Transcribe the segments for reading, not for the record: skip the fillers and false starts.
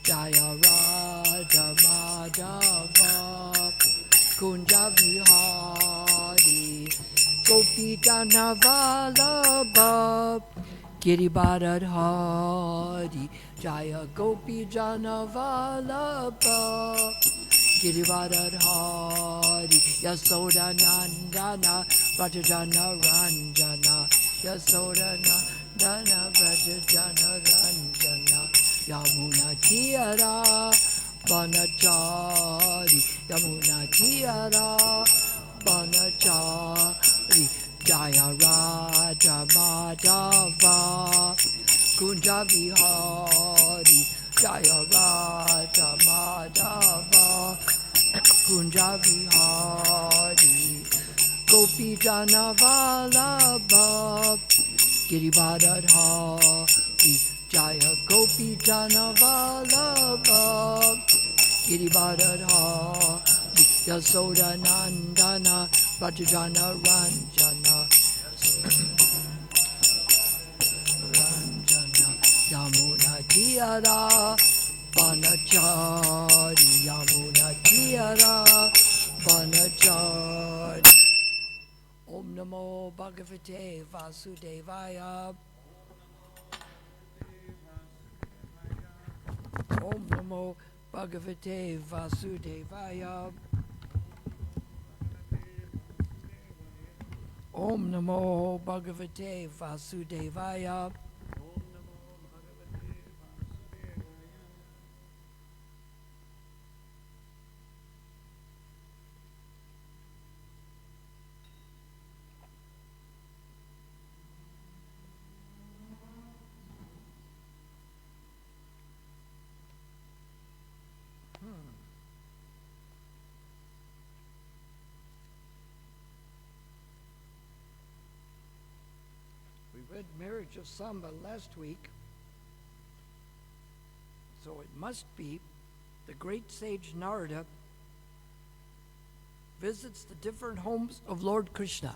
Jaya Raja Madhava Kunja Vihari Gopi Jana Vallabha Girivardhari Jaya Gopi Jana Vallabha Girivardhari Yasoda Nandana Vrajajana Ranjana Yasoda Nandana Vrajajana Ranjana Yamuna Tiyara Banachari Yamuna Tiyara Banachari Jaya Raja Madhava Kunja Vihari Jaya Raja Madhava Kunja Vihari Gopi Jana Vallabha Girivardhari Jaya Gopi Jana Vallabha Girivardhari Yasoda Nandana Vrajajana Ranjana Ranjana Yamuna Tiyara Banachari Yamuna Tiyara Banachari Om Namo Bhagavate Vasudevaya Om Namo Bhagavate Vasudevaya Om Namo Bhagavate Vasudevaya We read Marriage of Samba last week, so it must be the great sage Narada visits the different homes of Lord Krishna.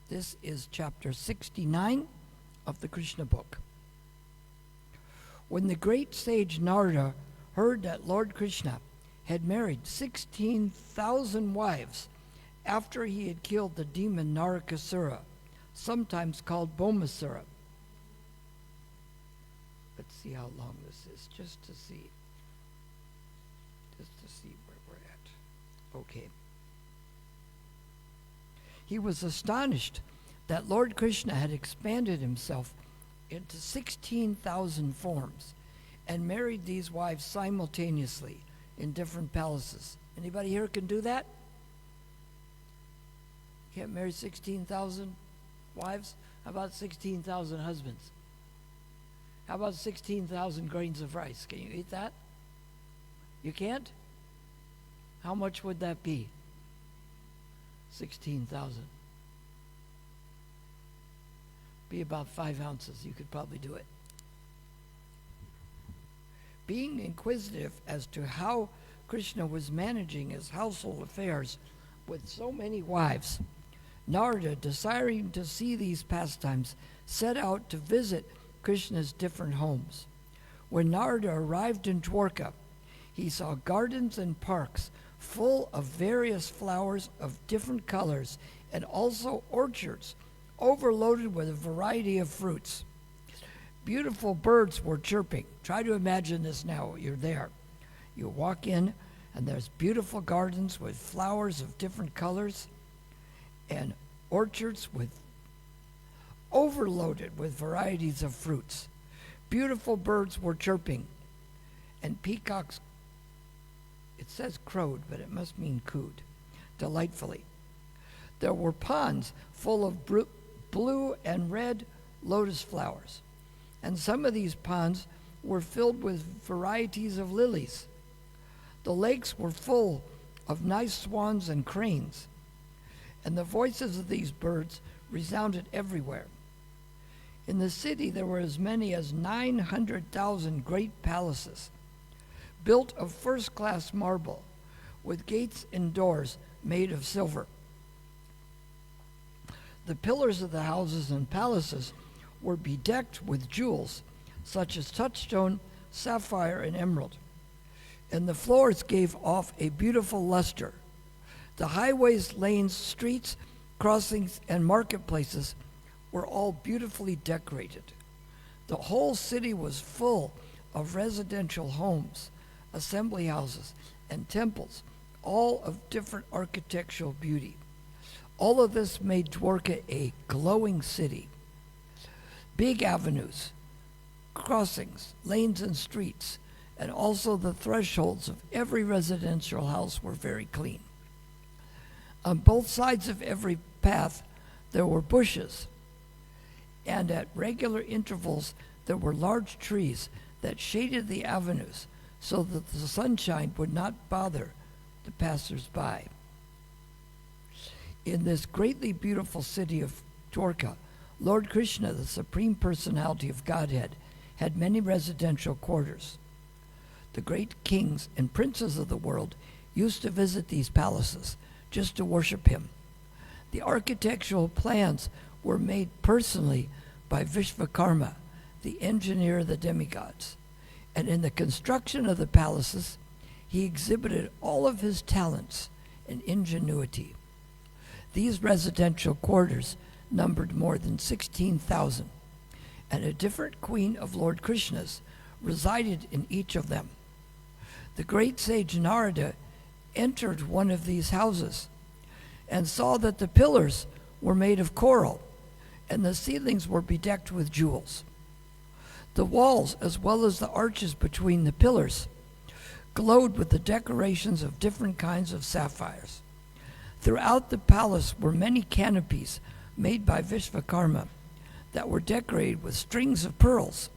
This is chapter 69 of the Krishna book. When the great sage Narada heard that Lord Krishna had married 16,000 wives after he had killed the demon Narakasura, sometimes called Bhaumasura. Let's see how long this is, just to see where we're at. Okay. He was astonished that Lord Krishna had expanded himself into 16,000 forms and married these wives simultaneously in different palaces. Anybody here can do that? Can't marry 16,000 wives? How about 16,000 husbands? How about 16,000 grains of rice? Can you eat that? You can't? How much would that be? 16,000. Be about 5 ounces. You could probably do it. Being inquisitive as to how Krishna was managing his household affairs with so many wives, Narada, desiring to see these pastimes, set out to visit Krishna's different homes. When Narada arrived in Dwarka, he saw gardens and parks full of various flowers of different colors, and also orchards overloaded with a variety of fruits. Beautiful birds were chirping. Try to imagine this now. You're there. You walk in, and there's beautiful gardens with flowers of different colors, and orchards overloaded with varieties of fruits. Beautiful birds were chirping, and peacocks, it says crowed, but it must mean cooed, delightfully. There were ponds full of blue and red lotus flowers, and some of these ponds were filled with varieties of lilies. The lakes were full of nice swans and cranes, and the voices of these birds resounded everywhere. In the city there were as many as 900,000 great palaces, built of first-class marble, with gates and doors made of silver. The pillars of the houses and palaces were bedecked with jewels, such as touchstone, sapphire, and emerald. and the floors gave off a beautiful luster. The highways, lanes, streets, crossings, and marketplaces were all beautifully decorated. The whole city was full of residential homes, assembly houses, and temples, all of different architectural beauty. All of this made Dwarka a glowing city. Big avenues, crossings, lanes, and streets, and also the thresholds of every residential house were very clean. On both sides of every path, there were bushes, and at regular intervals, there were large trees that shaded the avenues so that the sunshine would not bother the passers-by. In this greatly beautiful city of Dwarka, Lord Krishna, the Supreme Personality of Godhead, had many residential quarters. The great kings and princes of the world used to visit these palaces just to worship him. The architectural plans were made personally by Vishvakarma, the engineer of the demigods. And in the construction of the palaces, he exhibited all of his talents and ingenuity. These residential quarters numbered more than 16,000, and a different queen of Lord Krishna's resided in each of them. The great sage Narada entered one of these houses and saw that the pillars were made of coral and the ceilings were bedecked with jewels. The walls, as well as the arches between the pillars, glowed with the decorations of different kinds of sapphires. Throughout the palace were many canopies made by Vishvakarma that were decorated with strings of pearls.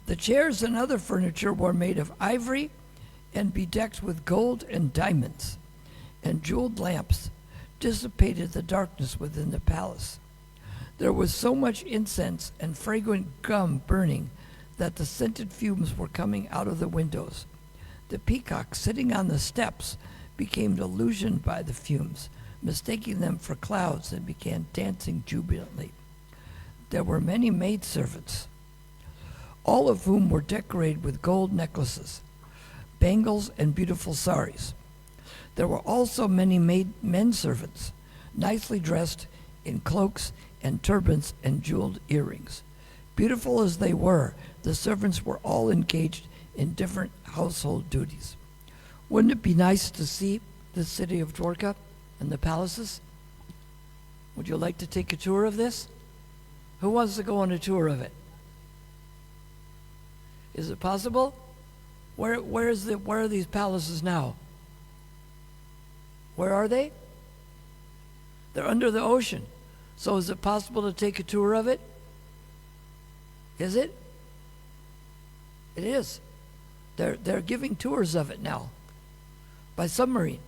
The chairs and other furniture were made of ivory and bedecked with gold and diamonds, and jeweled lamps dissipated the darkness within the palace. There was so much incense and fragrant gum burning that the scented fumes were coming out of the windows. The peacocks sitting on the steps became illusioned by the fumes, mistaking them for clouds, and began dancing jubilantly. There were many maidservants, all of whom were decorated with gold necklaces, bangles, and beautiful saris. There were also many men servants, nicely dressed in cloaks and turbans and jeweled earrings. Beautiful as they were, the servants were all engaged in different household duties. Wouldn't it be nice to see the city of Dwarka and the palaces? Would you like to take a tour of this? Who wants to go on a tour of it? Is it possible? Where are these palaces now? Where are they? They're under the ocean. So is it possible to take a tour of it? Is it? It is. They're giving tours of it now by submarine.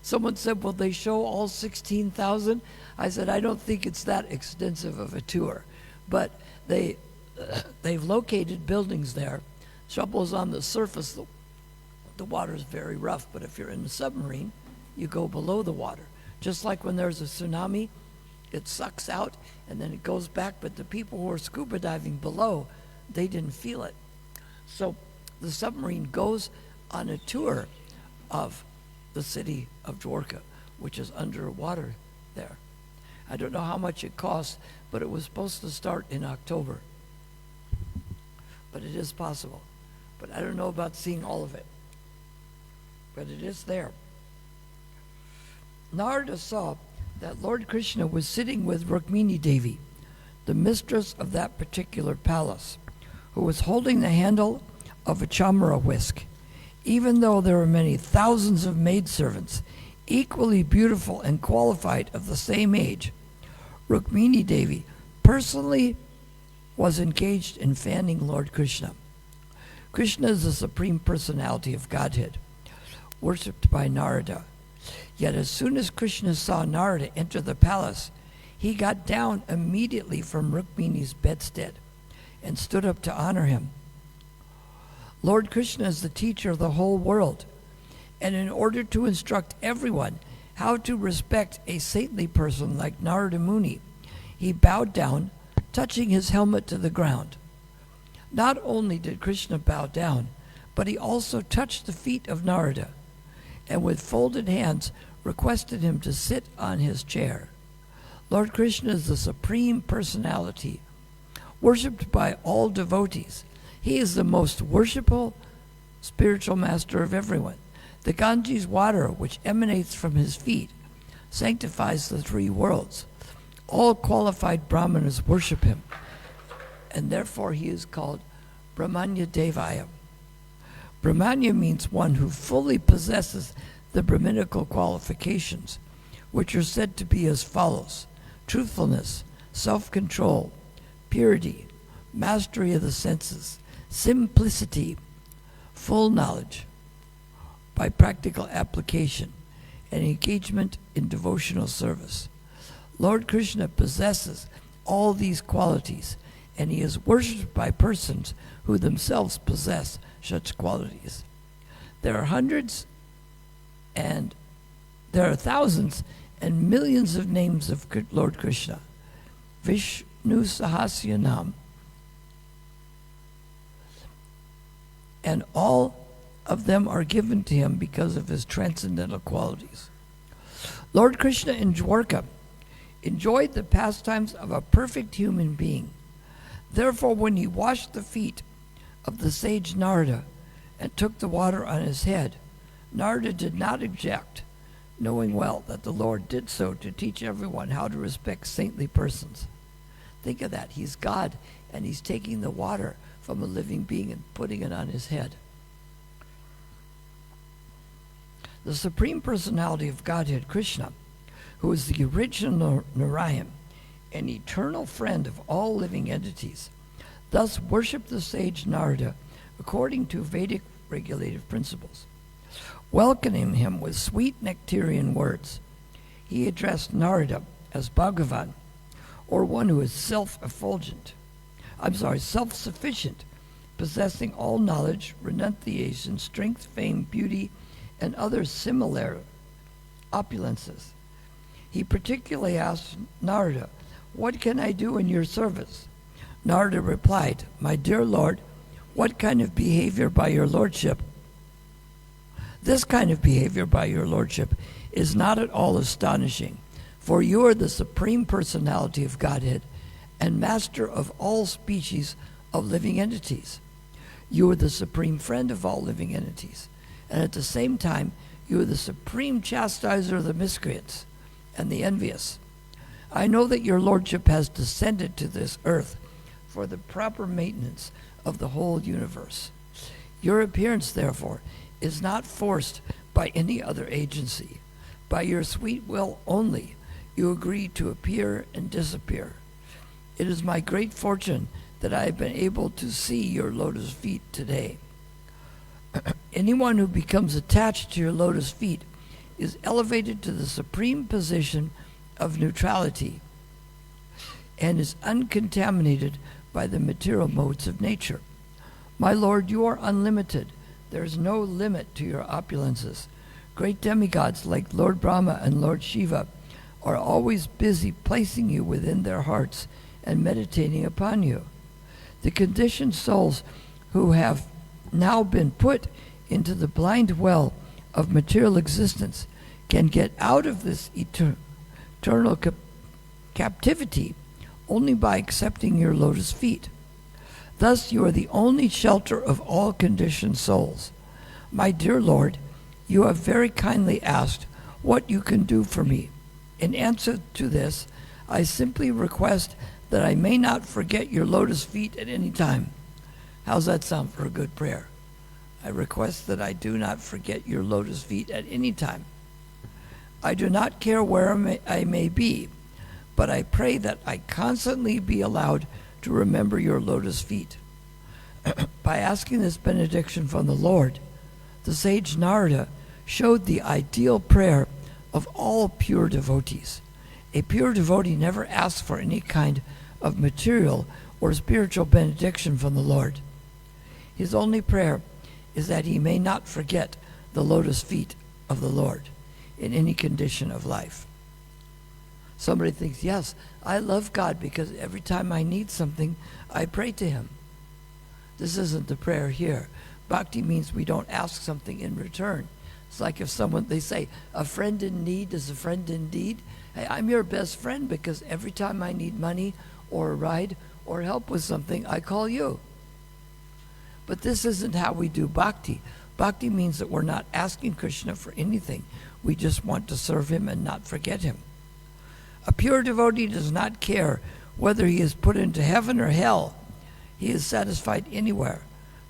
Someone said, will they show all 16,000? I said, I don't think it's that extensive of a tour. But they've located buildings there. Trouble is on the surface, the water is very rough, but if you're in the submarine, you go below the water. Just like when there's a tsunami, it sucks out and then it goes back, but the people who are scuba diving below, they didn't feel it. So the submarine goes on a tour of the city of Dwarka, which is underwater there. I don't know how much it costs, but it was supposed to start in October. But it is possible. But I don't know about seeing all of it. But it is there. Narada saw that Lord Krishna was sitting with Rukmini Devi, the mistress of that particular palace, who was holding the handle of a chamara whisk. Even though there were many thousands of maidservants, equally beautiful and qualified of the same age, Rukmini Devi personally was engaged in fanning Lord Krishna. Krishna is the Supreme Personality of Godhead, worshipped by Narada. Yet as soon as Krishna saw Narada enter the palace, he got down immediately from Rukmini's bedstead and stood up to honor him. Lord Krishna is the teacher of the whole world, and in order to instruct everyone how to respect a saintly person like Narada Muni, he bowed down, touching his helmet to the ground. Not only did Krishna bow down, But he also touched the feet of Narada, and with folded hands requested him to sit on his chair. Lord Krishna is the Supreme Personality, worshipped by all devotees. He is the most worshipful spiritual master of everyone. The Ganges water, which emanates from his feet, sanctifies the three worlds. All qualified brahmanas worship him, and therefore he is called Brahmanya Devaya. Brahmanya means one who fully possesses the Brahminical qualifications, which are said to be as follows: truthfulness, self-control, purity, mastery of the senses, simplicity, full knowledge by practical application, and engagement in devotional service. Lord Krishna possesses all these qualities, and he is worshipped by persons who themselves possess such qualities. There are thousands and millions of names of Lord Krishna. Vishnu Sahasranam, and all of them are given to him because of his transcendental qualities. Lord Krishna in Dwarka enjoyed the pastimes of a perfect human being. Therefore, when he washed the feet of the sage Narada and took the water on his head, Narada did not object, knowing well that the Lord did so to teach everyone how to respect saintly persons. Think of that. He's God, and he's taking the water from a living being and putting it on his head. The Supreme Personality of Godhead, Krishna, who is the original Narayan, an eternal friend of all living entities, thus worshiped the sage Narada according to Vedic regulative principles. Welcoming him with sweet nectarian words, he addressed Narada as Bhagavan, or one who is self-sufficient, possessing all knowledge, renunciation, strength, fame, beauty, and other similar opulences. He particularly asked Narada, "What can I do in your service?" Narada replied, "My dear Lord, what kind of behavior by your lordship? This kind of behavior by your lordship is not at all astonishing, for you are the Supreme Personality of Godhead and master of all species of living entities. You are the supreme friend of all living entities, and at the same time, you are the supreme chastiser of the miscreants and the envious. I know that your lordship has descended to this earth for the proper maintenance of the whole universe. Your appearance, therefore, is not forced by any other agency. By your sweet will only, you agree to appear and disappear. It is my great fortune that I have been able to see your lotus feet today. Anyone who becomes attached to your lotus feet is elevated to the supreme position of neutrality and is uncontaminated by the material modes of nature. My Lord, you are unlimited. There is no limit to your opulences. Great demigods like Lord Brahma and Lord Shiva are always busy placing you within their hearts and meditating upon you. The conditioned souls who have now been put into the blind well of material existence can get out of this eternal captivity only by accepting your lotus feet. Thus you are the only shelter of all conditioned souls. My dear Lord, you have very kindly asked what you can do for me. In answer to this, I simply request that I may not forget your lotus feet at any time. How's that sound for a good prayer? I request that I do not forget your lotus feet at any time. I do not care where I may be, but I pray that I constantly be allowed to remember your lotus feet. By asking this benediction from the Lord, the sage Narada showed the ideal prayer of all pure devotees. A pure devotee never asks for any kind of material or spiritual benediction from the Lord. His only prayer is that he may not forget the lotus feet of the Lord in any condition of life. Somebody thinks, yes, I love God because every time I need something, I pray to him. This isn't the prayer here, Bhakti means we don't ask something in return. It's like if they say, a friend in need is a friend indeed. Hey, I'm your best friend because every time I need money or a ride or help with something, I call you. But this isn't how we do bhakti. Bhakti means that we're not asking Krishna for anything. We just want to serve him and not forget him. A pure devotee does not care whether he is put into heaven or hell. He is satisfied anywhere,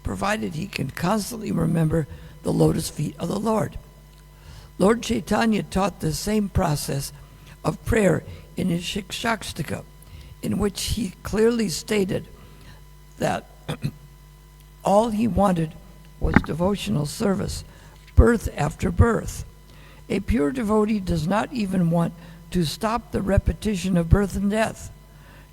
provided he can constantly remember the lotus feet of the Lord. Lord Chaitanya taught the same process of prayer in his Shikshashtaka, in which he clearly stated that all he wanted was devotional service, birth after birth. A pure devotee does not even want to stop the repetition of birth and death.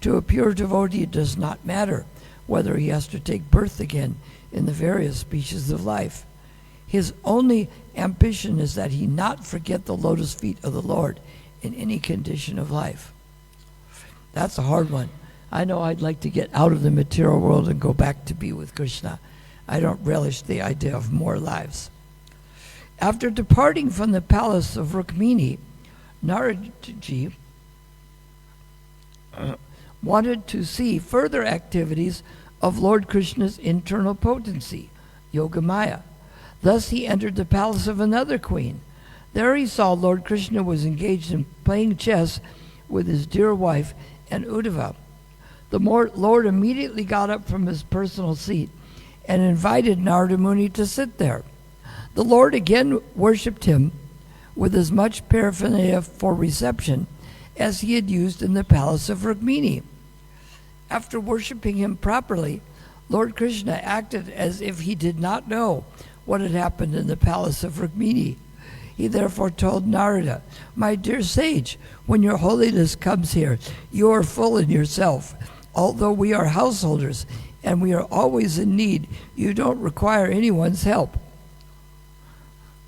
To a pure devotee, it does not matter whether he has to take birth again in the various species of life. His only ambition is that he not forget the lotus feet of the Lord in any condition of life. That's a hard one. I know I'd like to get out of the material world and go back to be with Krishna. I don't relish the idea of more lives. After departing from the palace of Rukmini, Naradaji wanted to see further activities of Lord Krishna's internal potency, Yogamaya. Thus he entered the palace of another queen. There he saw Lord Krishna was engaged in playing chess with his dear wife and Uddhava. The Lord immediately got up from his personal seat and invited Narada Muni to sit there. The Lord again worshipped him with as much paraphernalia for reception as he had used in the palace of Rukmini. After worshipping him properly, Lord Krishna acted as if he did not know what had happened in the palace of Rukmini. He therefore told Narada, "My dear sage, when your holiness comes here, you are full in yourself. Although we are householders and we are always in need, you don't require anyone's help."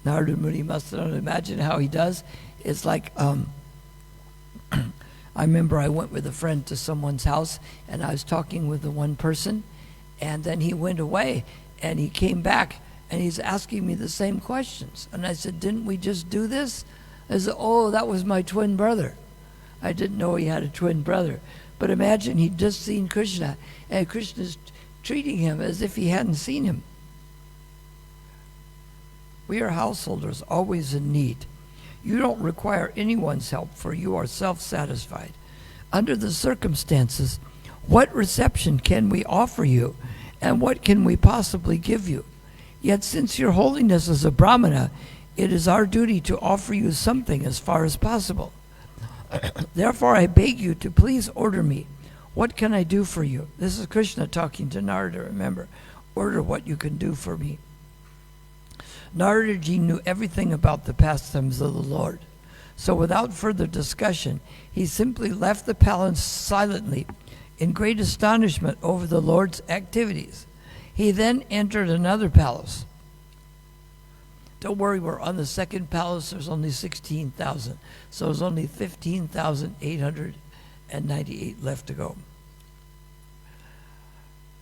Narada Muni must not imagine how he does. It's like, I remember I went with a friend to someone's house and I was talking with the one person, and then he went away and he came back and he's asking me the same questions. And I said, "Didn't we just do this?" I said, "Oh, that was my twin brother." I didn't know he had a twin brother. But imagine he'd just seen Krishna and Krishna's treating him as if he hadn't seen him. We are householders, always in need. You don't require anyone's help, for you are self-satisfied. Under the circumstances, what reception can we offer you, and what can we possibly give you? Yet since your holiness is a Brahmana, it is our duty to offer you something as far as possible. Therefore I beg you to please order me. What can I do for you? This is Krishna talking to Narada, remember. Order what you can do for me. Naradaji knew everything about the pastimes of the Lord. So without further discussion, he simply left the palace silently in great astonishment over the Lord's activities. He then entered another palace. Don't worry, we're on the second palace. There's only 16,000. So there's only 15,898 left to go.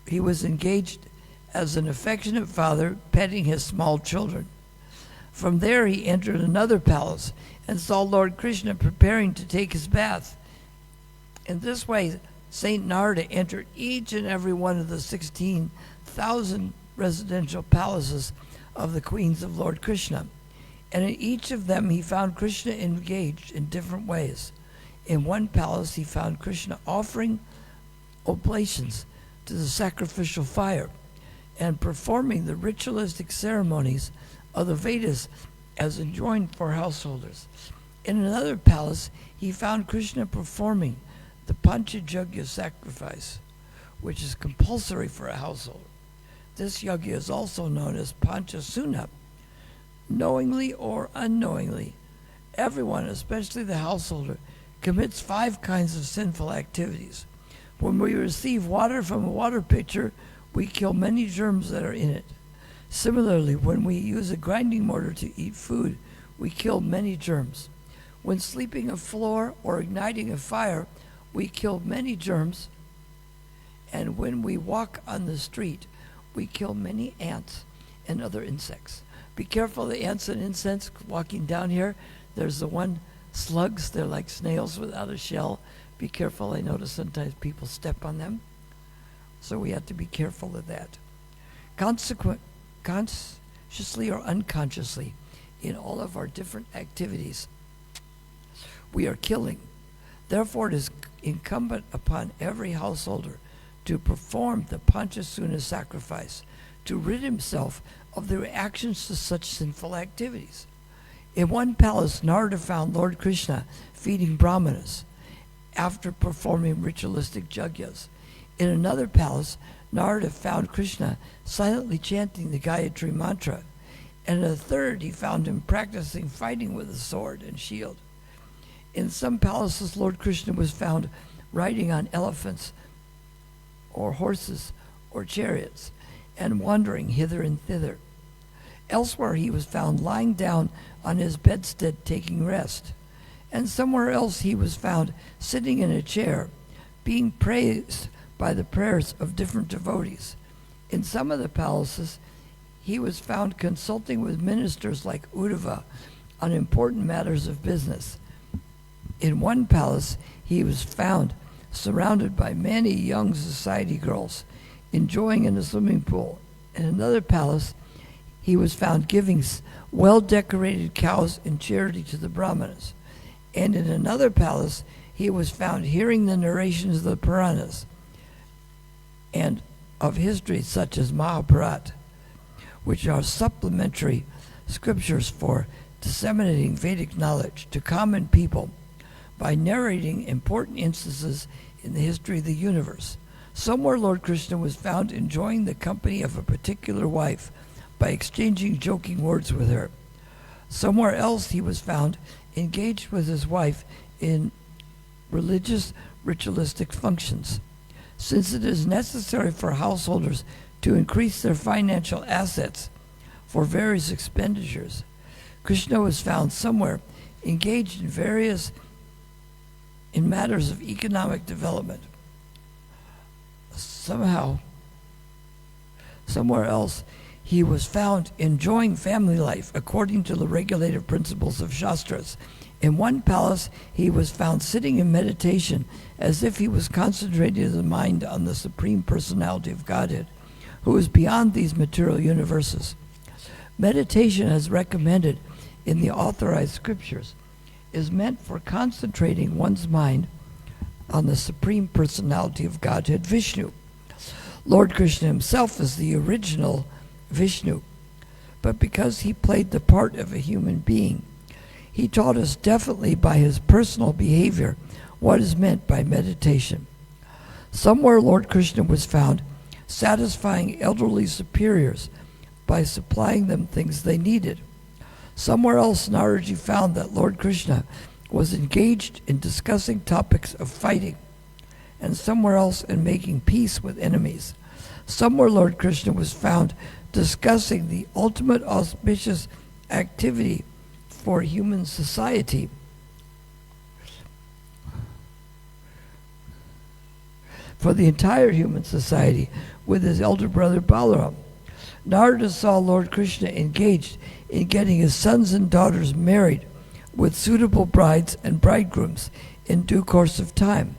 He was engaged as an affectionate father petting his small children. From there he entered another palace and saw Lord Krishna preparing to take his bath. In this way, Saint Narada entered each and every one of the 16,000 residential palaces of the queens of Lord Krishna. And in each of them he found Krishna engaged in different ways. In one palace he found Krishna offering oblations to the sacrificial fire and performing the ritualistic ceremonies of the Vedas as enjoined for householders. In another palace he found Krishna performing the Panchajagya sacrifice, which is compulsory for a household. This yagya is also known as Panchasuna. Knowingly or unknowingly, everyone, especially the householder, commits 5 kinds of sinful activities. When we receive water from a water pitcher, we kill many germs that are in it. Similarly, when we use a grinding mortar to eat food, we kill many germs. When sweeping a floor or igniting a fire, we kill many germs. And when we walk on the street, we kill many ants and other insects. Be careful of the ants and insects walking down here. There's the one slugs. They're like snails without a shell. Be careful. I notice sometimes people step on them. So we have to be careful of that. Consciously or unconsciously, in all of our different activities, we are killing. Therefore, it is incumbent upon every householder to perform the Panchasuna sacrifice, to rid himself of the reactions to such sinful activities. In one palace, Narada found Lord Krishna feeding brahmanas after performing ritualistic yagyas. In another palace, Narada found Krishna silently chanting the Gayatri mantra. And in a third, he found him practicing fighting with a sword and shield. In some palaces, Lord Krishna was found riding on elephants or horses or chariots and wandering hither and thither. Elsewhere, he was found lying down on his bedstead taking rest. And somewhere else, he was found sitting in a chair, being praised by the prayers of different devotees. In some of the palaces, he was found consulting with ministers like Uddhava on important matters of business. In one palace, he was found surrounded by many young society girls, enjoying in a swimming pool. In another palace, he was found giving well-decorated cows in charity to the brahmanas. And in another palace, he was found hearing the narrations of the Puranas and of histories such as Mahabharata, which are supplementary scriptures for disseminating Vedic knowledge to common people by narrating important instances in the history of the universe. Somewhere Lord Krishna was found enjoying the company of a particular wife by exchanging joking words with her. Somewhere else he was found engaged with his wife in religious ritualistic functions. Since it is necessary for householders to increase their financial assets for various expenditures, Krishna was found somewhere engaged in matters of economic development. Somewhere else, he was found enjoying family life according to the regulative principles of Shastras. In one palace, he was found sitting in meditation as if he was concentrating his mind on the Supreme Personality of Godhead, who is beyond these material universes. Meditation, as recommended in the authorized scriptures, is meant for concentrating one's mind on the Supreme Personality of Godhead, Vishnu. Lord Krishna himself is the original Vishnu, but because he played the part of a human being, he taught us definitely by his personal behavior what is meant by meditation. Somewhere Lord Krishna was found satisfying elderly superiors by supplying them things they needed. Somewhere else Naradaji found that Lord Krishna was engaged in discussing topics of fighting, and somewhere else in making peace with enemies. Somewhere Lord Krishna was found discussing the ultimate auspicious activity for human society. For the entire human society with his elder brother Balaram. Narada saw Lord Krishna engaged in getting his sons and daughters married with suitable brides and bridegrooms in due course of time.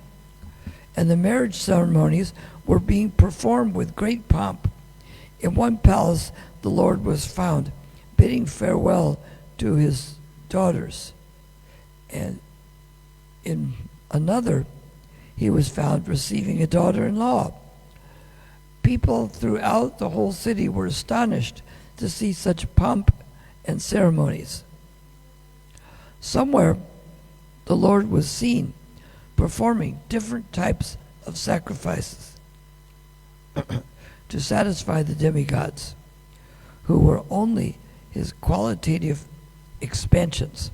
And the marriage ceremonies were being performed with great pomp. In one palace, the Lord was found bidding farewell to his daughters. And in another, he was found receiving a daughter-in-law. People throughout the whole city were astonished to see such pomp and ceremonies. Somewhere, the Lord was seen performing different types of sacrifices to satisfy the demigods, who were only his qualitative expansions.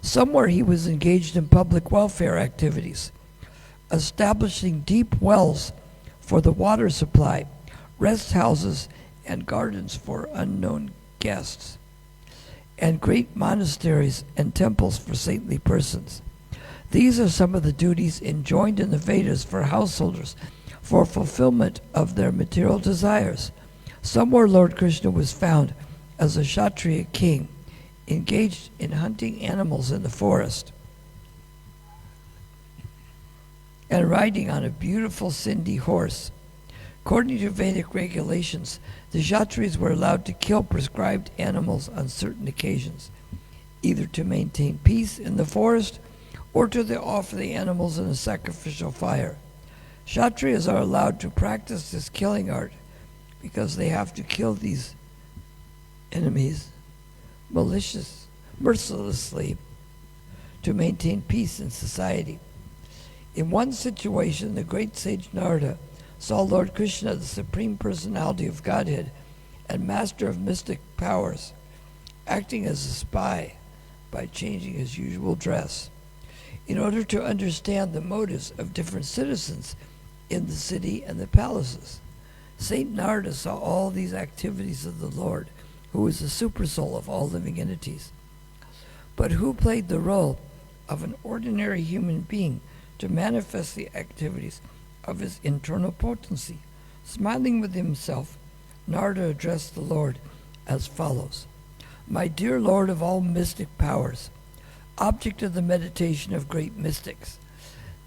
Somewhere he was engaged in public welfare activities, establishing deep wells for the water supply, rest houses, and gardens for unknown guests, and great monasteries and temples for saintly persons. These are some of the duties enjoined in the Vedas for householders for fulfillment of their material desires. Somewhere Lord Krishna was found as a Kshatriya king, engaged in hunting animals in the forest and riding on a beautiful Sindhi horse. According to Vedic regulations, the Kshatriyas were allowed to kill prescribed animals on certain occasions, either to maintain peace in the forest or to offer the animals in a sacrificial fire. Kshatriyas are allowed to practice this killing art because they have to kill these enemies mercilessly to maintain peace in society. In one situation, the great sage Narada saw Lord Krishna, the Supreme Personality of Godhead and Master of mystic powers, acting as a spy by changing his usual dress. In order to understand the motives of different citizens in the city and the palaces, Saint Narada saw all these activities of the Lord, who is the supersoul of all living entities, but who played the role of an ordinary human being to manifest the activities of his internal potency. Smiling with himself, Narada addressed the Lord as follows: My dear Lord of all mystic powers, object of the meditation of great mystics,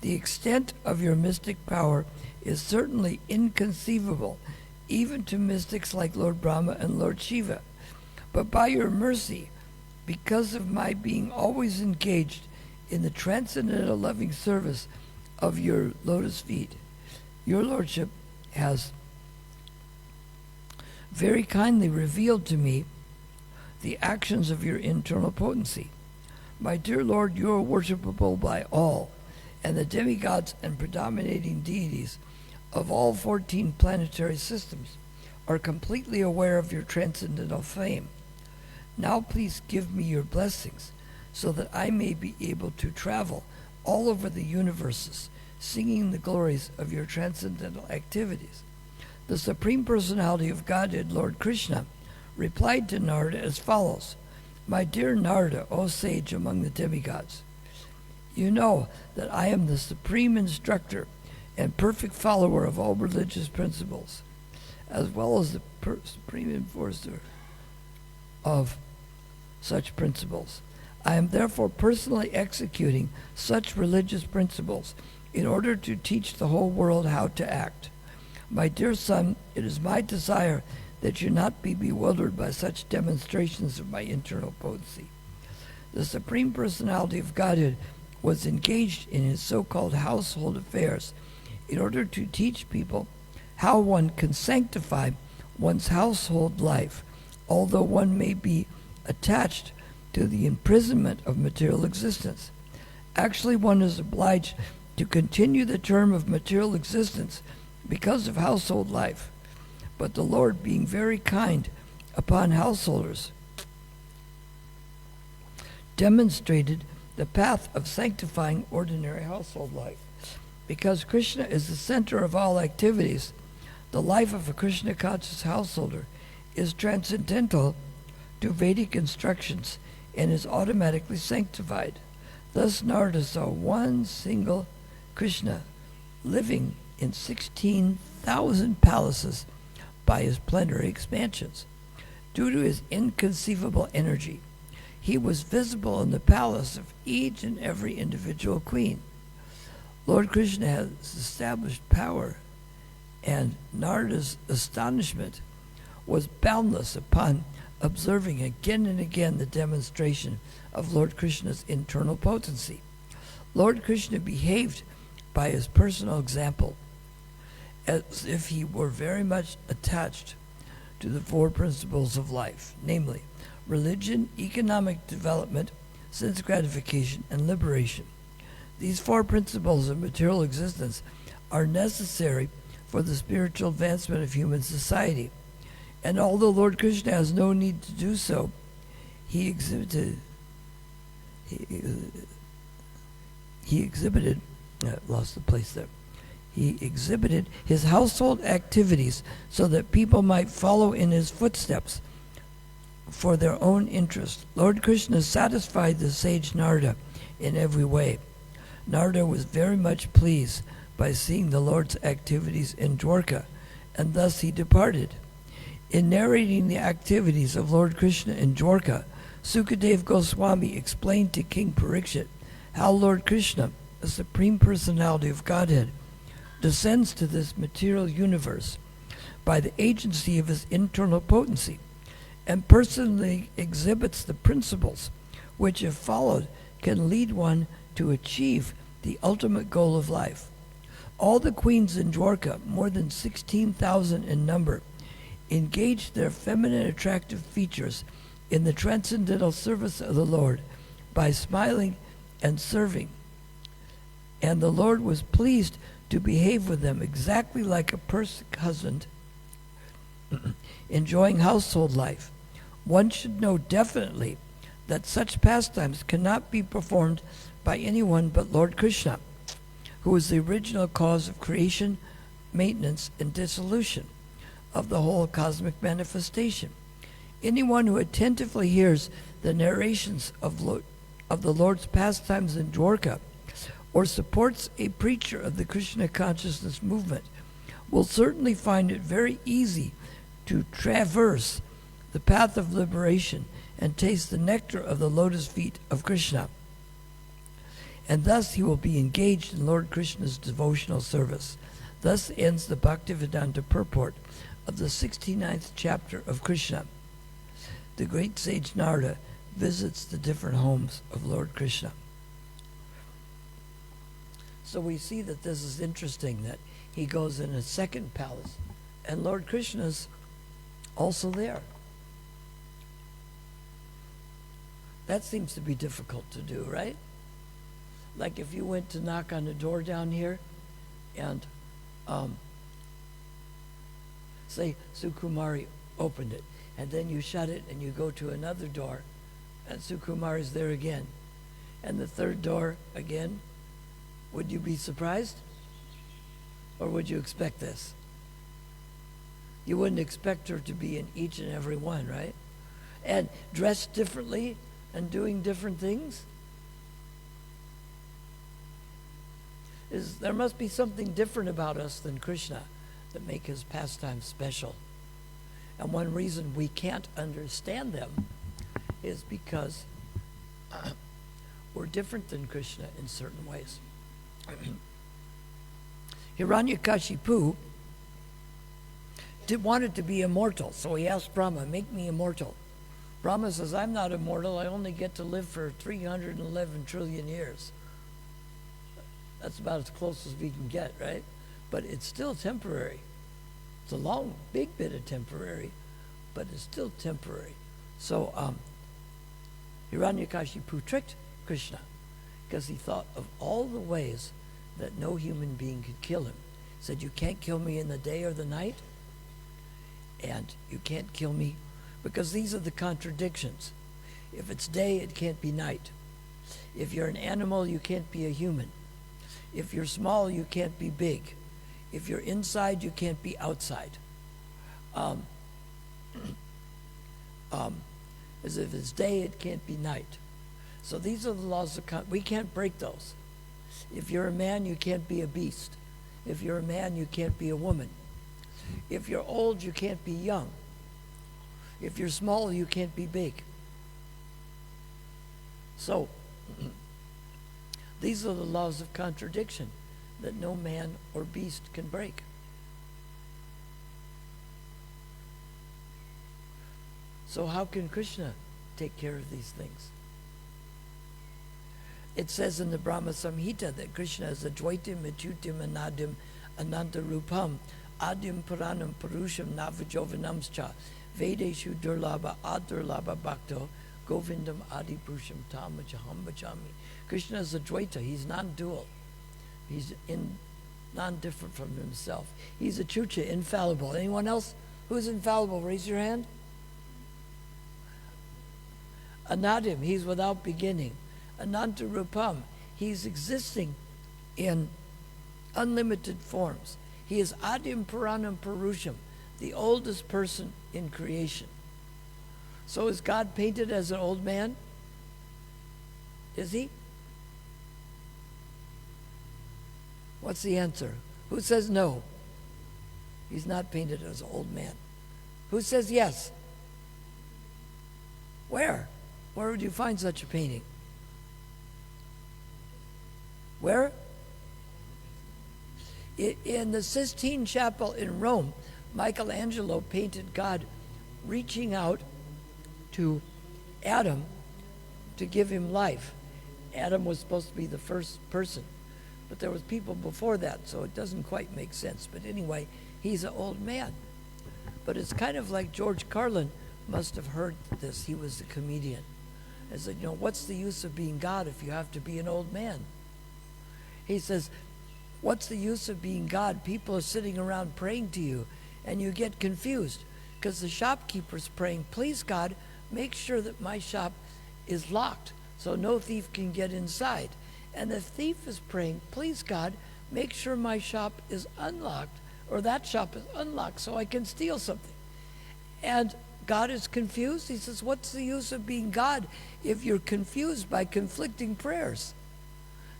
the extent of your mystic power is certainly inconceivable, even to mystics like Lord Brahma and Lord Shiva. But by your mercy, because of my being always engaged in the transcendental loving service of your lotus feet, your Lordship has very kindly revealed to me the actions of your internal potency. My dear Lord, you are worshipable by all, and the demigods and predominating deities of all 14 planetary systems are completely aware of your transcendental fame. Now please give me your blessings so that I may be able to travel all over the universes, singing the glories of your transcendental activities. The Supreme Personality of Godhead, Lord Krishna, replied to Narada as follows: My dear Narada, O sage among the demigods, you know that I am the supreme instructor and perfect follower of all religious principles, as well as the supreme enforcer of such principles. I am therefore personally executing such religious principles in order to teach the whole world how to act. My dear son, it is my desire that you not be bewildered by such demonstrations of my internal potency. The Supreme Personality of Godhead was engaged in his so-called household affairs in order to teach people how one can sanctify one's household life, although one may be attached to the imprisonment of material existence. Actually, one is obliged to continue the term of material existence because of household life. But the Lord, being very kind upon householders, demonstrated the path of sanctifying ordinary household life. Because Krishna is the center of all activities, the life of a Krishna conscious householder is transcendental to Vedic instructions and is automatically sanctified. Thus Narada saw one single Krishna living in 16,000 palaces by his plenary expansions. Due to his inconceivable energy, he was visible in the palace of each and every individual queen. Lord Krishna has established power, and Narada's astonishment was boundless upon observing again and again the demonstration of Lord Krishna's internal potency. Lord Krishna behaved by his personal example as if he were very much attached to the four principles of life, namely religion, economic development, sense gratification, and liberation. These four principles of material existence are necessary for the spiritual advancement of human society. And although Lord Krishna has no need to do so, he exhibited his household activities so that people might follow in his footsteps for their own interest. Lord Krishna satisfied the sage Narada in every way. Narada was very much pleased by seeing the Lord's activities in Dwarka, and thus he departed. In narrating the activities of Lord Krishna in Dwarka, Sukadev Goswami explained to King Parikshit how Lord Krishna, the Supreme Personality of Godhead, descends to this material universe by the agency of his internal potency and personally exhibits the principles which, if followed, can lead one to achieve the ultimate goal of life. All the queens in Dwarka, more than 16,000 in number, engaged their feminine attractive features in the transcendental service of the Lord by smiling and serving. And the Lord was pleased to behave with them exactly like a perfect husband enjoying household life. One should know definitely that such pastimes cannot be performed by anyone but Lord Krishna, who is the original cause of creation, maintenance, and dissolution of the whole cosmic manifestation. Anyone who attentively hears the narrations of the Lord's pastimes in Dwarka, or supports a preacher of the Krishna consciousness movement, will certainly find it very easy to traverse the path of liberation and taste the nectar of the lotus feet of Krishna. And thus he will be engaged in Lord Krishna's devotional service. Thus ends the Bhaktivedanta purport of the 69th chapter of Krishna. The great sage Narada visits the different homes of Lord Krishna. So we see that this is interesting, that he goes in a second palace, and Lord Krishna's also there. That seems to be difficult to do, right? Like if you went to knock on a door down here, and say Sukumari opened it, and then you shut it and you go to another door, and Sukumari's there again, and the third door again, would you be surprised? Or would you expect this? You wouldn't expect her to be in each and every one, right? And dressed differently and doing different things? There must be something different about us than Krishna that make his pastimes special. And one reason we can't understand them is because we're different than Krishna in certain ways. Hiranyakashipu wanted to be immortal, so he asked Brahma, make me immortal. Brahma says, I'm not immortal, I only get to live for 311 trillion years. That's about as close as we can get, right? But it's still temporary. It's a long, big bit of temporary, but it's still temporary. So Hiranyakashipu tricked Krishna because he thought of all the ways that no human being could kill him. He said, you can't kill me in the day or the night, and you can't kill me, because these are the contradictions. If it's day, it can't be night. If you're an animal, you can't be a human. If you're small, you can't be big. If you're inside, you can't be outside. As if it's day, it can't be night. So these are the laws of we can't break those. If you're a man, you can't be a beast. If you're a man, you can't be a woman. If you're old, you can't be young. If you're small, you can't be big. So these are the laws of contradiction that no man or beast can break. So how can Krishna take care of these things? It says in the Brahma Samhita that Krishna is Advaitam, Achyutam, Anadim, Anantarupam, Adim Puranam Purusham Navajovanamscha, Vedeshu Durlabha Adurlabha Bhakto, Govindam Adi Purusham Tamajaham Bhajami. Krishna is Advaita, he's non-dual. He's non-different from himself. He's Achyuta, infallible. Anyone else who's infallible? Raise your hand. Anadim, he's without beginning. Anantarupam, he's existing in unlimited forms. He is Adim Puranam Purusham, the oldest person in creation. So is God painted as an old man? Is he? What's the answer? Who says no? He's not painted as an old man. Who says yes? Where? Where would you find such a painting? Where? In the Sistine Chapel in Rome, Michelangelo painted God reaching out to Adam to give him life. Adam was supposed to be the first person, but there was people before that, so it doesn't quite make sense. But anyway, he's an old man. But it's kind of like George Carlin must have heard this. He was a comedian. I said, what's the use of being God if you have to be an old man? He says, what's the use of being God? People are sitting around praying to you, and you get confused because the shopkeeper's praying, please, God, make sure that my shop is locked so no thief can get inside. And the thief is praying, please, God, make sure my shop is unlocked, or that shop is unlocked so I can steal something. And God is confused. He says, what's the use of being God if you're confused by conflicting prayers?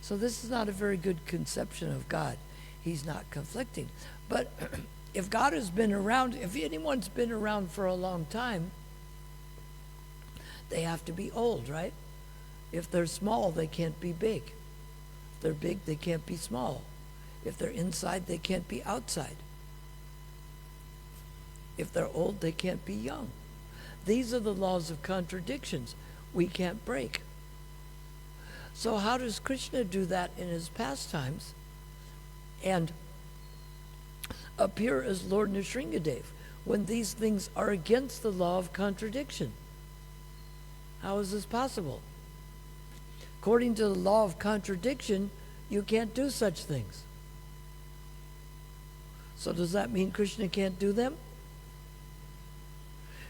So this is not a very good conception of God. He's not conflicting. But if God has been around, if anyone's been around for a long time, they have to be old, right? If they're small, they can't be big. If they're big, they can't be small. If they're inside, they can't be outside. If they're old, they can't be young. These are the laws of contradictions we can't break. So how does Krishna do that in his pastimes and appear as Lord Nrsingadev when these things are against the law of contradiction? How is this possible? According to the law of contradiction, you can't do such things. So does that mean Krishna can't do them?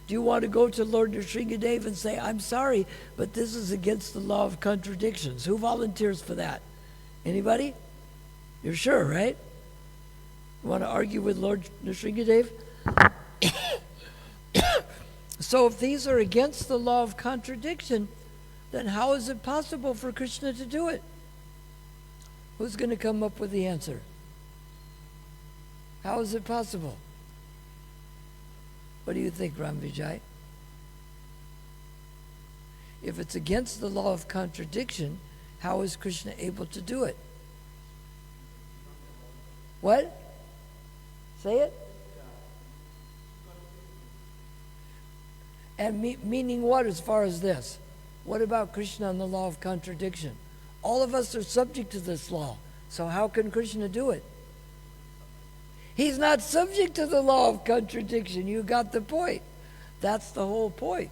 Do you want to go to Lord Nrsingadev and say, I'm sorry, but this is against the law of contradictions? Who volunteers for that? Anybody? You're sure, right? You want to argue with Lord Nrsingadev? So if these are against the law of contradiction, then how is it possible for Krishna to do it? Who's going to come up with the answer? How is it possible? What do you think, Ram Vijay? If it's against the law of contradiction, how is Krishna able to do it? What? Say it? And meaning what as far as this? What about Krishna and the law of contradiction? All of us are subject to this law. So how can Krishna do it? He's not subject to the law of contradiction. You got the point. That's the whole point.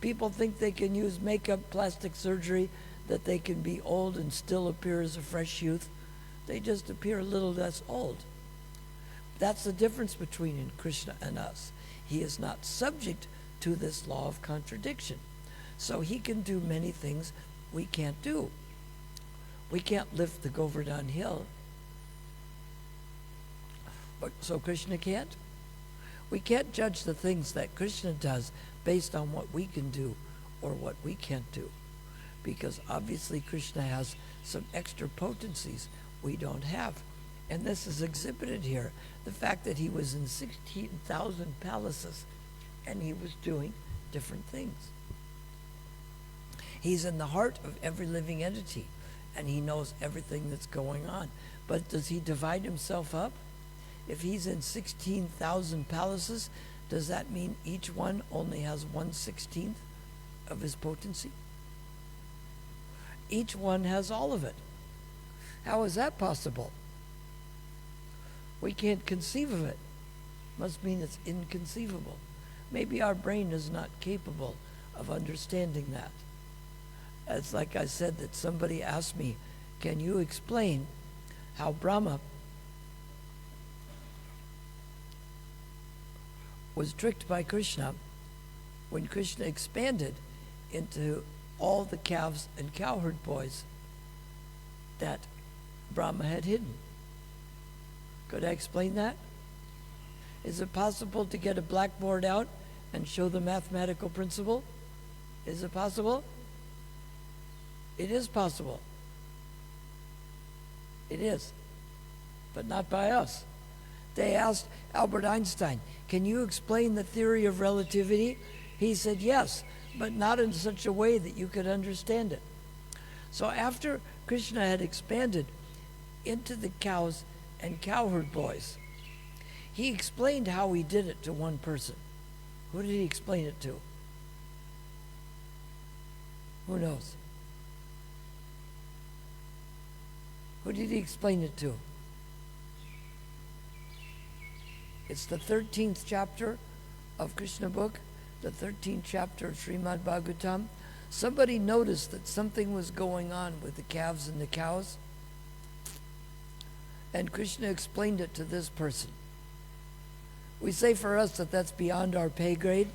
People think they can use makeup, plastic surgery, that they can be old and still appear as a fresh youth. They just appear a little less old. That's the difference between Krishna and us. He is not subject to this law of contradiction. So he can do many things we can't do. We can't lift the Govardhan hill. But so Krishna can't? We can't judge the things that Krishna does based on what we can do or what we can't do. Because obviously Krishna has some extra potencies we don't have. And this is exhibited here. The fact that he was in 16,000 palaces and he was doing different things. He's in the heart of every living entity and he knows everything that's going on. But does he divide himself up? If he's in 16,000 palaces, does that mean each one only has 1/16 of his potency? Each one has all of it. How is that possible? We can't conceive of it. Must mean it's inconceivable. Maybe our brain is not capable of understanding that. It's like I said that somebody asked me, can you explain how Brahma was tricked by Krishna when Krishna expanded into all the calves and cowherd boys that Brahma had hidden? Could I explain that? Is it possible to get a blackboard out and show the mathematical principle? Is it possible? It is possible. It is, but not by us. They asked Albert Einstein, can you explain the theory of relativity? He said, yes, but not in such a way that you could understand it. So after Krishna had expanded into the cows and cowherd boys, he explained how he did it to one person. Who did he explain it to? Who knows? Who did he explain it to? It's the 13th chapter of Krishna book, the 13th chapter of Srimad Bhagavatam. Somebody noticed that something was going on with the calves and the cows, and Krishna explained it to this person. We say for us that that's beyond our pay grade,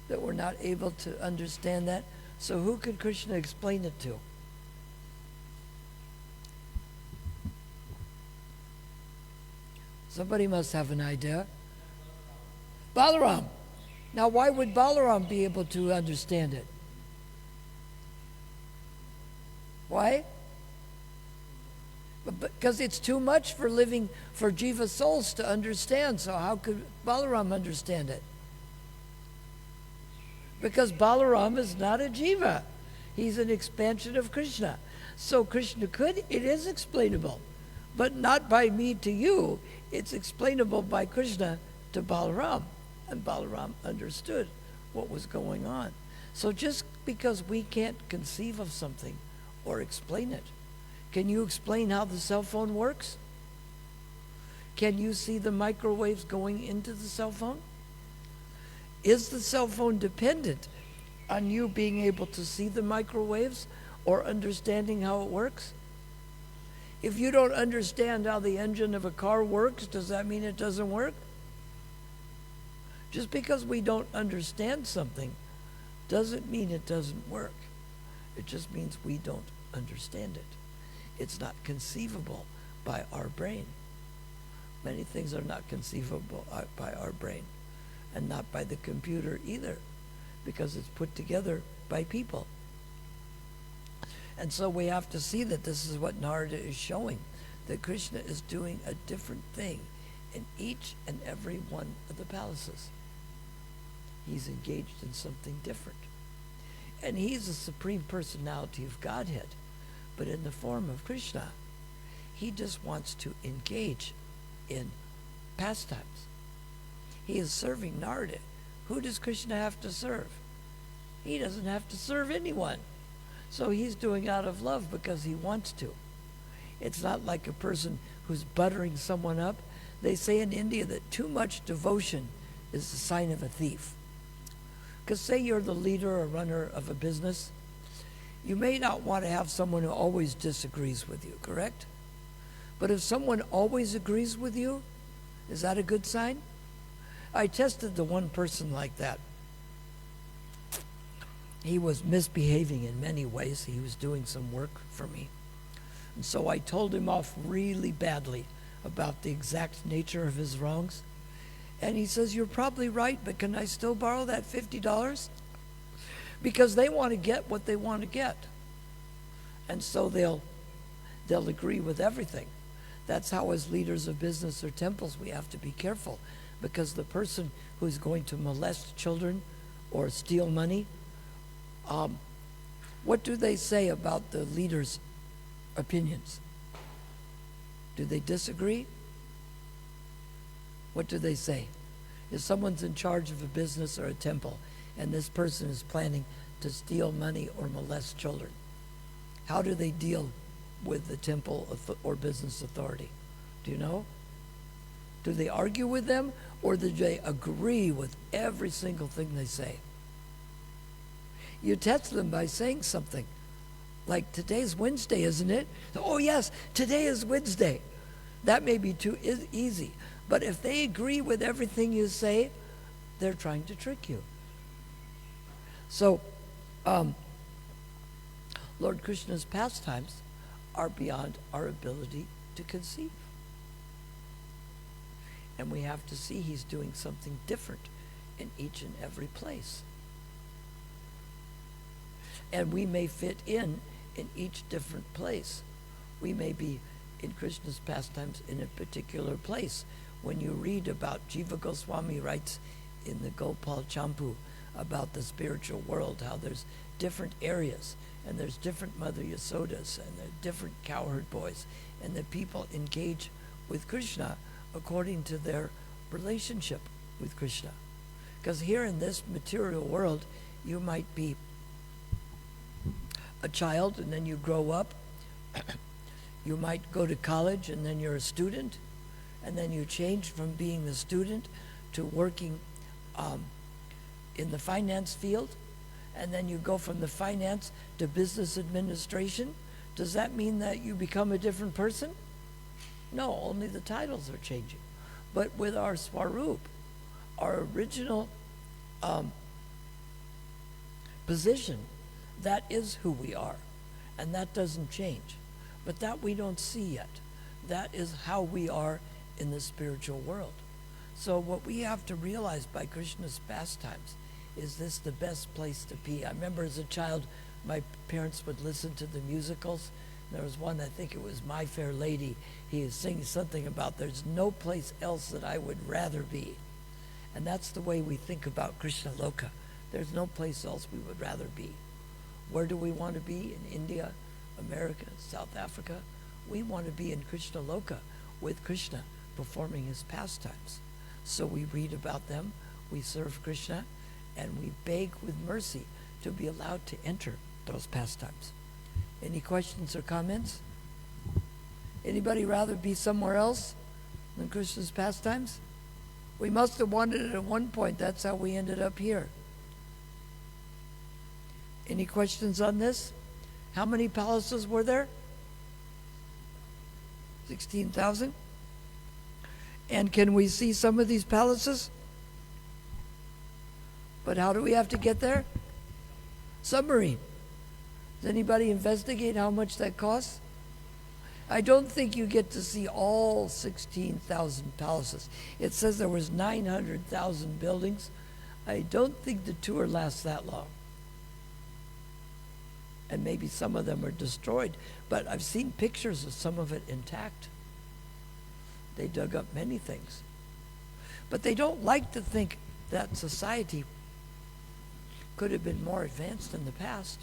that we're not able to understand that. So who could Krishna explain it to? Somebody must have an idea. Balaram. Now, why would Balaram be able to understand it? Why? Because it's too much for jiva souls to understand. So how could Balaram understand it? Because Balaram is not a jiva. He's an expansion of Krishna. So Krishna it is explainable. But not by me to you. It's explainable by Krishna to Balaram. And Balaram understood what was going on. So just because we can't conceive of something or explain it, can you explain how the cell phone works? Can you see the microwaves going into the cell phone? Is the cell phone dependent on you being able to see the microwaves or understanding how it works? If you don't understand how the engine of a car works, does that mean it doesn't work? Just because we don't understand something doesn't mean it doesn't work. It just means we don't understand it. It's not conceivable by our brain. Many things are not conceivable by our brain, and not by the computer either, because it's put together by people. And so we have to see that this is what Narada is showing, that Krishna is doing a different thing in each and every one of the palaces. He's engaged in something different. And he's the Supreme Personality of Godhead, but in the form of Krishna. He just wants to engage in pastimes. He is serving Narada. Who does Krishna have to serve? He doesn't have to serve anyone. So he's doing out of love because he wants to. It's not like a person who's buttering someone up. They say in India that too much devotion is the sign of a thief. Because say you're the leader or runner of a business, you may not want to have someone who always disagrees with you, correct? But if someone always agrees with you, is that a good sign? I tested the one person like that. He was misbehaving in many ways. He was doing some work for me. And so I told him off really badly about the exact nature of his wrongs. And he says, you're probably right, but can I still borrow that $50? Because they want to get what they want to get. And so they'll agree with everything. That's how, as leaders of business or temples, we have to be careful. Because the person who's going to molest children or steal money, what do they say about the leader's opinions? Do they disagree? What do they say? If someone's in charge of a business or a temple and this person is planning to steal money or molest children, how do they deal with the temple or business authority? Do you know? Do they argue with them, or do they agree with every single thing they say? You test them by saying something like, today's Wednesday, isn't it? Oh yes, today is Wednesday. That may be too easy. But if they agree with everything you say, they're trying to trick you. So, Lord Krishna's pastimes are beyond our ability to conceive. And we have to see he's doing something different in each and every place. And we may fit in each different place. We may be in Krishna's pastimes in a particular place when you read about, Jiva Goswami writes in the Gopal Champu about the spiritual world, how there's different areas, and there's different Mother Yasodas, and there are different cowherd boys, and the people engage with Krishna according to their relationship with Krishna. Because here in this material world, you might be a child and then you grow up. You might go to college and then you're a student, and then you change from being the student to working in the finance field, and then you go from the finance to business administration. Does that mean that you become a different person? No, only the titles are changing. But with our Swarup, our original position, that is who we are, and that doesn't change. But that we don't see yet. That is how we are in the spiritual world. So what we have to realize by Krishna's pastimes, is this the best place to be? I remember as a child, my parents would listen to the musicals. There was one, I think it was My Fair Lady. He is singing something about there's no place else that I would rather be. And that's the way we think about Krishna Loka. There's no place else we would rather be. Where do we want to be? In India, America, South Africa? We want to be in Krishna Loka with Krishna performing his pastimes. So we read about them, we serve Krishna, and we beg with mercy to be allowed to enter those pastimes. Any questions or comments? Anybody rather be somewhere else than Krishna's pastimes? We must have wanted it at one point. That's how we ended up here. Any questions on this? How many palaces were there? 16,000? And can we see some of these palaces? But how do we have to get there? Submarine. Does anybody investigate how much that costs? I don't think you get to see all 16,000 palaces. It says there was 900,000 buildings. I don't think the tour lasts that long. And maybe some of them are destroyed, but I've seen pictures of some of it intact. They dug up many things. But they don't like to think that society could have been more advanced in the past.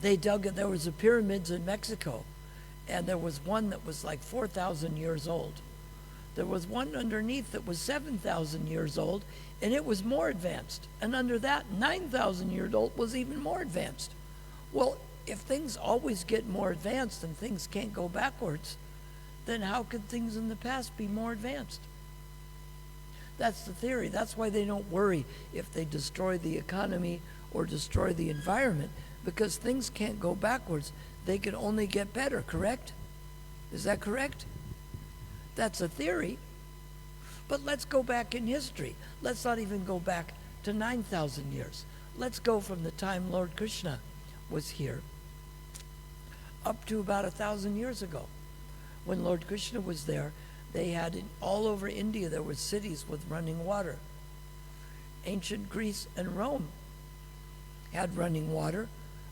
They dug, there was a pyramids in Mexico, and there was one that was like 4,000 years old. There was one underneath that was 7,000 years old, and it was more advanced. And under that, 9,000 years old was even more advanced. Well, if things always get more advanced and things can't go backwards, then how could things in the past be more advanced? That's the theory. That's why they don't worry if they destroy the economy or destroy the environment, because things can't go backwards. They can only get better, correct? Is that correct? That's a theory. But let's go back in history. Let's not even go back to 9,000 years. Let's go from the time Lord Krishna was here up to about 1,000 years ago. When Lord Krishna was there, they had all over India, there were cities with running water. Ancient Greece and Rome had running water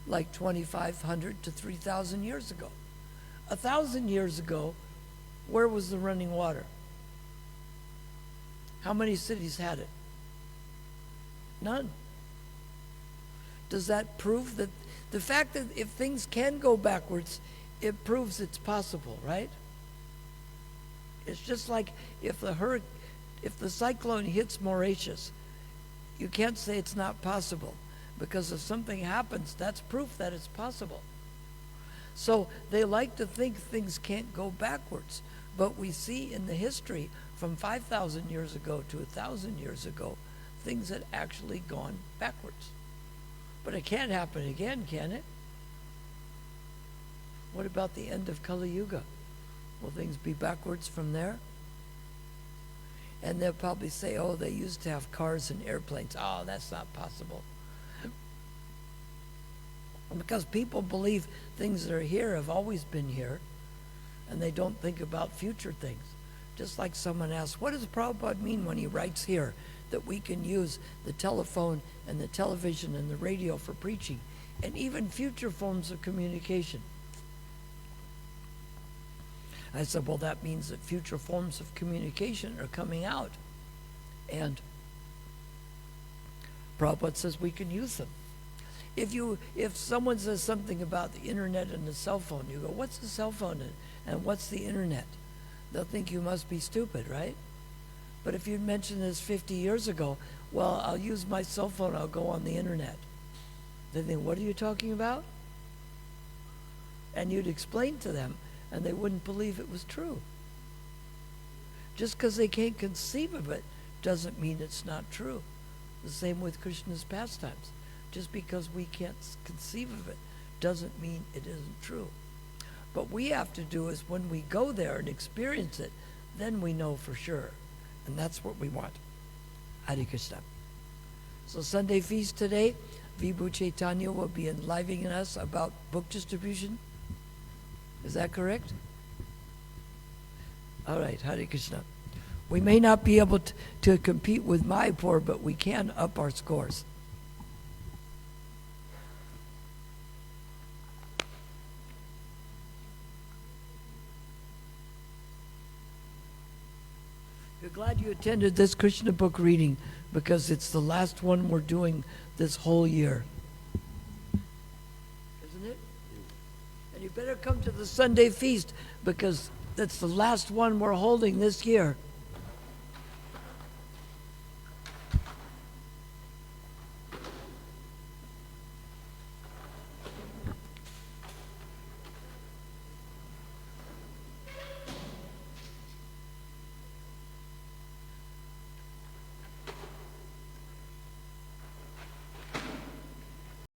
like 2,500 to 3,000 years ago. 1,000 years ago, where was the running water? How many cities had it? None. Does that prove that the fact that if things can go backwards, it proves it's possible, right? It's just like if the cyclone hits Mauritius, you can't say it's not possible, because if something happens, that's proof that it's possible. So they like to think things can't go backwards, but we see in the history from 5,000 years ago to 1,000 years ago, things had actually gone backwards. But it can't happen again, can it? What about the end of Kali Yuga? Will things be backwards from there? And they'll probably say, oh, they used to have cars and airplanes. Oh, that's not possible. Because people believe things that are here have always been here, and they don't think about future things. Just like someone asked, what does Prabhupada mean when he writes here that we can use the telephone and the television and the radio for preaching, and even future forms of communication? I said, well, that means that future forms of communication are coming out. And Prabhupada says we can use them. If someone says something about the internet and the cell phone, you go, what's the cell phone and what's the internet? They'll think you must be stupid, right? But if you'd mentioned this 50 years ago, well, I'll use my cell phone, I'll go on the internet. They think, what are you talking about? And you'd explain to them, and they wouldn't believe it was true. Just because they can't conceive of it doesn't mean it's not true. The same with Krishna's pastimes. Just because we can't conceive of it doesn't mean it isn't true. What we have to do is when we go there and experience it, then we know for sure. And that's what we want. Hare Krishna. So Sunday feast today, Vibhu Chaitanya will be enlivening us about book distribution. Is that correct? All right, Hare Krishna. We may not be able to compete with Mayapur, but we can up our scores. You're glad you attended this Krishna book reading because it's the last one we're doing this whole year. Isn't it? And you better come to the Sunday feast because that's the last one we're holding this year.